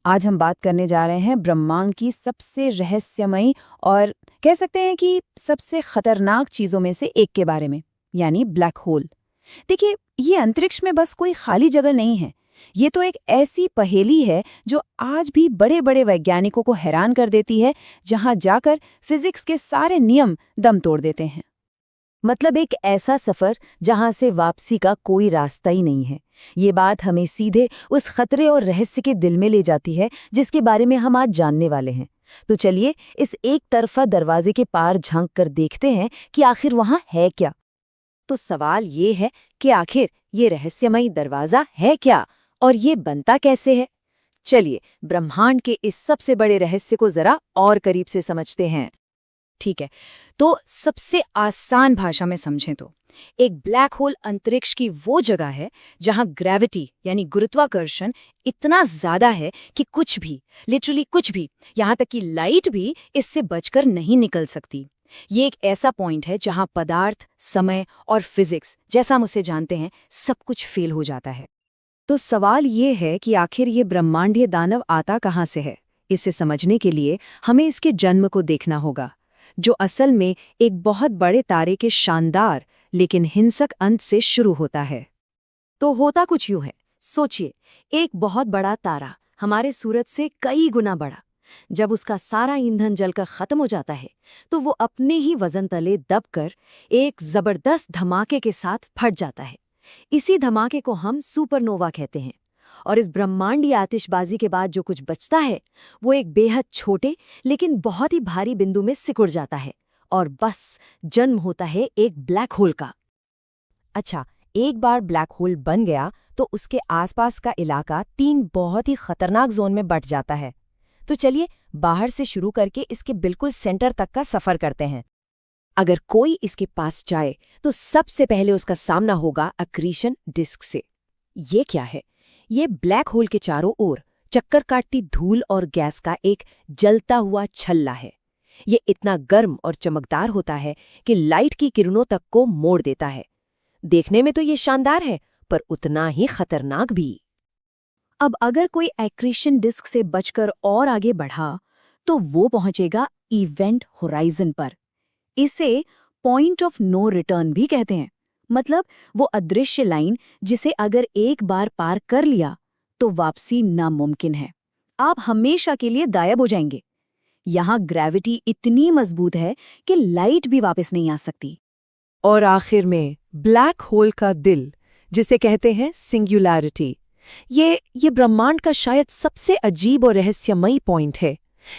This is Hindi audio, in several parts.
आज हम बात करने जा रहे हैं ब्रह्मांड की सबसे रहस्यमयी और कह सकते हैं कि सबसे खतरनाक चीजों में से एक के बारे में, यानी ब्लैक होल। देखिए, ये अंतरिक्ष में बस कोई खाली जगह नहीं है। ये तो एक ऐसी पहेली है जो आज भी बड़े बड़े वैज्ञानिकों को हैरान कर देती है, जहां जाकर फिजिक्स के सारे नियम दम तोड़ देते हैं। मतलब एक ऐसा सफर जहां से वापसी का कोई रास्ता ही नहीं है। ये बात हमें सीधे उस खतरे और रहस्य के दिल में ले जाती है जिसके बारे में हम आज जानने वाले हैं। तो चलिए इस एक तरफा दरवाजे के पार झांक कर देखते हैं कि आखिर वहां है क्या। तो सवाल ये है कि आखिर ये रहस्यमयी दरवाजा है क्या और ये बनता कैसे है। चलिए ब्रह्मांड के इस सबसे बड़े रहस्य को जरा और करीब से समझते हैं। ठीक है, तो सबसे आसान भाषा में समझें तो एक ब्लैक होल अंतरिक्ष की वो जगह है जहां ग्रेविटी यानी गुरुत्वाकर्षण इतना ज्यादा है कि कुछ भी, लिटरली कुछ भी, यहां तक कि लाइट भी इससे बचकर नहीं निकल सकती। ये एक ऐसा पॉइंट है जहां पदार्थ, समय और फिजिक्स, जैसा हम उसे जानते हैं, सब कुछ फेल हो जाता है। तो सवाल ये है कि आखिर ये ब्रह्मांडीय दानव आता कहाँ से है। इसे समझने के लिए हमें इसके जन्म को देखना होगा, जो असल में एक बहुत बड़े तारे के शानदार लेकिन हिंसक अंत से शुरू होता है। तो होता कुछ यूं है, सोचिए, एक बहुत बड़ा तारा, हमारे सूरज से कई गुना बड़ा, जब उसका सारा ईंधन जलकर खत्म हो जाता है तो वो अपने ही वजन तले दबकर एक जबरदस्त धमाके के साथ फट जाता है। इसी धमाके को हम सुपरनोवा कहते हैं। और इस ब्रह्मांडीय आतिशबाजी के बाद जो कुछ बचता है वो एक बेहद छोटे लेकिन बहुत ही भारी बिंदु में सिकुड़ जाता है और बस जन्म होता है एक ब्लैक होल का। अच्छा, एक बार ब्लैक होल बन गया तो उसके आसपास का इलाका 3 बहुत ही खतरनाक जोन में बंट जाता है। तो चलिए बाहर से शुरू करके इसके बिल्कुल सेंटर तक का सफर करते हैं। अगर कोई इसके पास जाए तो सबसे पहले उसका सामना होगा अक्रीशन डिस्क से। ये क्या है? ये ब्लैक होल के चारों ओर चक्कर काटती धूल और गैस का एक जलता हुआ छल्ला है। ये इतना गर्म और चमकदार होता है कि लाइट की किरणों तक को मोड़ देता है। देखने में तो ये शानदार है, पर उतना ही खतरनाक भी। अब अगर कोई एक्रीशन डिस्क से बचकर और आगे बढ़ा तो वो पहुंचेगा इवेंट होराइजन पर। इसे पॉइंट ऑफ नो रिटर्न भी कहते हैं। मतलब वो अदृश्य लाइन जिसे अगर एक बार पार कर लिया तो वापसी नामुमकिन है। आप हमेशा के लिए गायब हो जाएंगे। यहाँ ग्रेविटी इतनी मजबूत है कि लाइट भी वापस नहीं आ सकती। और आखिर में ब्लैक होल का दिल, जिसे कहते हैं सिंगुलैरिटी, ये ब्रह्मांड का शायद सबसे अजीब और रहस्यमयी पॉइंट है।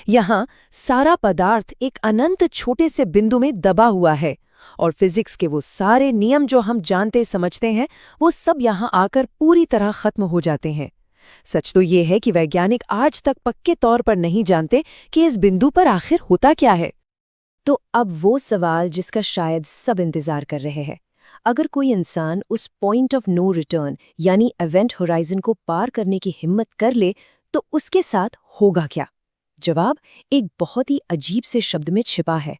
यहाँ सारा पदार्थ एक अनंत छोटे से बिंदु में दबा हुआ है और फिजिक्स के वो सारे नियम जो हम जानते समझते हैं वो सब यहाँ आकर पूरी तरह खत्म हो जाते हैं। सच तो ये है कि वैज्ञानिक आज तक पक्के तौर पर नहीं जानते कि इस बिंदु पर आखिर होता क्या है। तो अब वो सवाल जिसका शायद सब इंतजार कर रहे हैं, अगर कोई इंसान उस पॉइंट ऑफ नो रिटर्न यानी इवेंट होराइजन को पार करने की हिम्मत कर ले तो उसके साथ होगा क्या? जवाब एक बहुत ही अजीब से शब्द में छिपा है,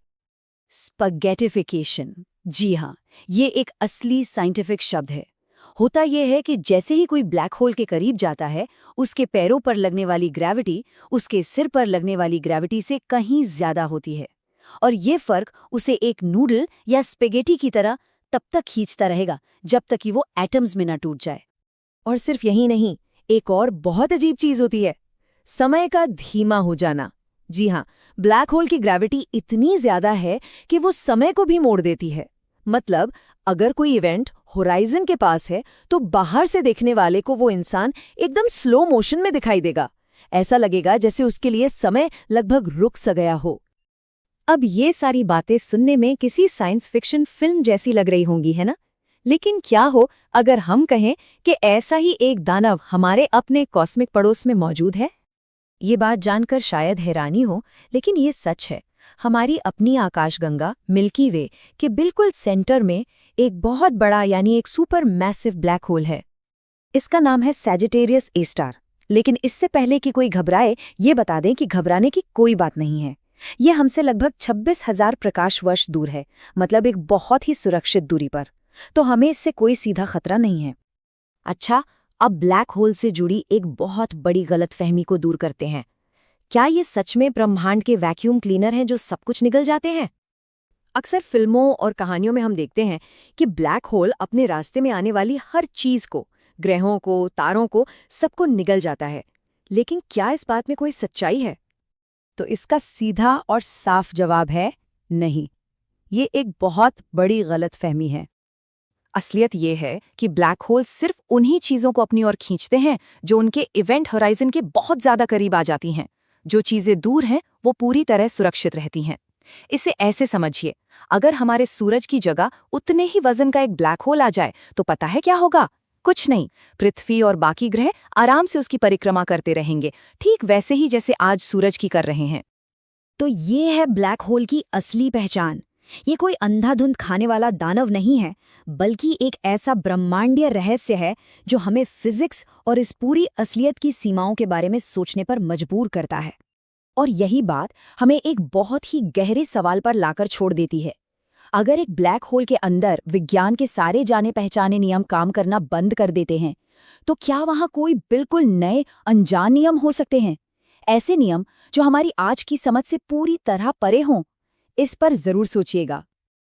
स्पगेटिफिकेशन। जी हाँ, ये एक असली साइंटिफिक शब्द है। होता यह है कि जैसे ही कोई ब्लैक होल के करीब जाता है, उसके पैरों पर लगने वाली ग्रेविटी उसके सिर पर लगने वाली ग्रेविटी से कहीं ज्यादा होती है और ये फर्क उसे एक नूडल या स्पेगेटी की तरह तब तक खींचता रहेगा जब तक कि वो एटम्स में न टूट जाए। और सिर्फ यही नहीं, एक और बहुत अजीब चीज होती है, समय का धीमा हो जाना। जी हाँ, ब्लैक होल की ग्रेविटी इतनी ज्यादा है कि वो समय को भी मोड़ देती है। मतलब अगर कोई इवेंट होराइजन के पास है तो बाहर से देखने वाले को वो इंसान एकदम स्लो मोशन में दिखाई देगा। ऐसा लगेगा जैसे उसके लिए समय लगभग रुक सा गया हो। अब ये सारी बातें सुनने में किसी साइंस फिक्शन फिल्म जैसी लग रही होंगी, है ना? लेकिन क्या हो अगर हम कहें कि ऐसा ही एक दानव हमारे अपने कॉस्मिक पड़ोस में मौजूद है? ये बात जानकर शायद हैरानी हो, लेकिन ये सच है। हमारी अपनी आकाशगंगा मिल्की वे के बिल्कुल सेंटर में एक बहुत बड़ा यानी एक सुपर मैसिव ब्लैक होल है। इसका नाम है सैजिटेरियस ए स्टार। लेकिन इससे पहले कि कोई घबराए, ये बता दें कि घबराने की कोई बात नहीं है। ये हमसे लगभग 26,000 प्रकाश वर्ष दूर है, मतलब एक बहुत ही सुरक्षित दूरी पर। तो हमें इससे कोई सीधा खतरा नहीं है। अच्छा, अब ब्लैक होल से जुड़ी एक बहुत बड़ी गलतफहमी को दूर करते हैं। क्या ये सच में ब्रह्मांड के वैक्यूम क्लीनर हैं जो सब कुछ निगल जाते हैं? अक्सर फिल्मों और कहानियों में हम देखते हैं कि ब्लैक होल अपने रास्ते में आने वाली हर चीज को, ग्रहों को, तारों को, सबको निगल जाता है। लेकिन क्या इस बात में कोई सच्चाई है? तो इसका सीधा और साफ जवाब है नहीं। ये एक बहुत बड़ी गलतफहमी है। असलियत ये है कि ब्लैक होल सिर्फ उन्हीं चीजों को अपनी ओर खींचते हैं जो उनके इवेंट होराइजन के बहुत ज्यादा करीब आ जाती हैं। जो चीजें दूर हैं वो पूरी तरह सुरक्षित रहती हैं। इसे ऐसे समझिए, अगर हमारे सूरज की जगह उतने ही वजन का एक ब्लैक होल आ जाए तो पता है क्या होगा? कुछ नहीं। पृथ्वी और बाकी ग्रह आराम से उसकी परिक्रमा करते रहेंगे, ठीक वैसे ही जैसे आज सूरज की कर रहे हैं। तो ये है ब्लैक होल की असली पहचान। ये कोई अंधाधुंध खाने वाला दानव नहीं है, बल्कि एक ऐसा ब्रह्मांडीय रहस्य है जो हमें फिजिक्स और इस पूरी असलियत की सीमाओं के बारे में सोचने पर मजबूर करता है। और यही बात हमें एक बहुत ही गहरे सवाल पर लाकर छोड़ देती है। अगर एक ब्लैक होल के अंदर विज्ञान के सारे जाने पहचाने नियम काम करना बंद कर देते हैं, तो क्या वहाँ कोई बिल्कुल नए अनजान नियम हो सकते हैं? ऐसे नियम जो हमारी आज की समझ से पूरी तरह परे हों? इस पर जरूर सोचिएगा।